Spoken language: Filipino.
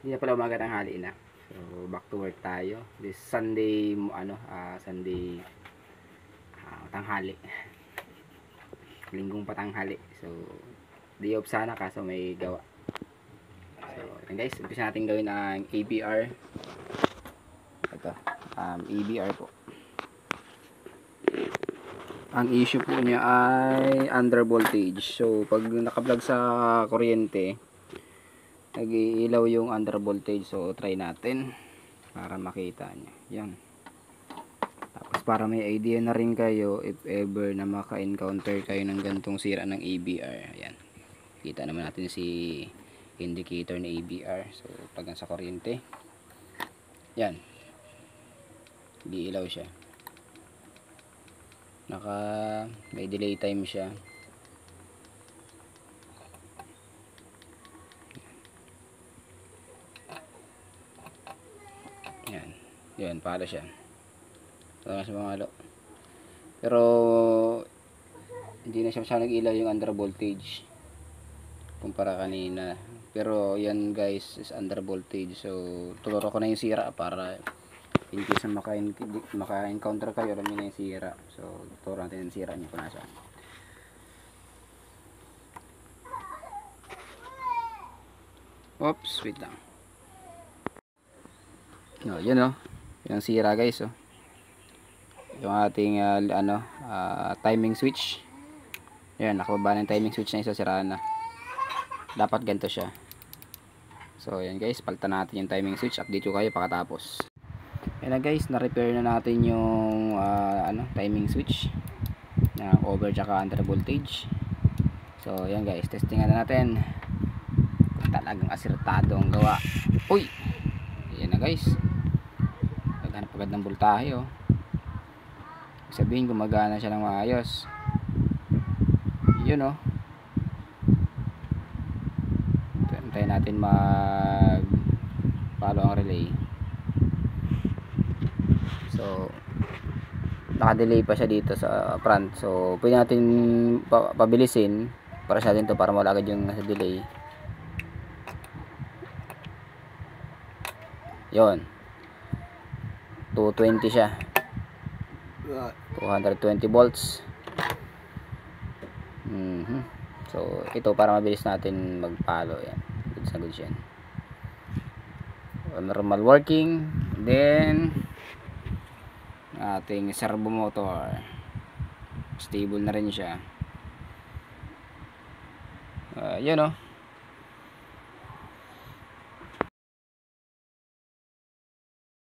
Hindi na pala umaga, tanghali na. So, back to work tayo. This Sunday, Sunday tanghali. Linggong patanghali. So, day off sana kaso may gawa. So, yun guys, umpisa natin gawin ang ABR. Ito, ABR po. Ang issue po niya ay under voltage. So, pag naka-plug sa kuryente, nag-iilaw yung under voltage. So, try natin para makita nyo. Yan. Tapos, para may idea na rin kayo if ever na maka-encounter kayo ng gantong sira ng ABR. Ayan. Kita naman natin si indicator ng ABR. So, pag nasa kuryente, yan. Nag-iilaw siya. May delay time siya. Yan. Yan, pala siya. So, nasa mga halo. Pero hindi na siya masyadong nag-ilaw yung under voltage kumpara kanina. Pero yan guys is under voltage. So, tuturo ko na yung sira para in case na maka-encounter kayo, alam nyo na yung sira. So, tuturo natin yung sira niya kung nasa. Oops, wait lang. No, yun oh. Yung sira guys oh. Yung ating timing switch. Yan, nakababa na yung timing switch na isa, siraan na. Dapat ganito siya. So, yan guys, palitan natin yung timing switch. Update ko kayo pagkatapos. Yan na guys, na-repair na natin yung timing switch na over tsaka under voltage. So, yan guys, testingan na natin kung talagang asertado ang gawa. Uy! Yan na guys. Naghanap agad ng voltahe oh. Sabihin gumagana siya ng maayos. Yun oh. Antayin natin follow ang relay. So, naka-delay pa siya dito sa front. So, pwede natin pabilisin para sa atin to, para mawala agad yung nasa delay. Yon. 220 siya. 220 volts. So, ito para mabilis natin mag-follow. Yan. Goods na goods yan. Normal working. Then, ating servo motor. Stable na rin siya. Yan o.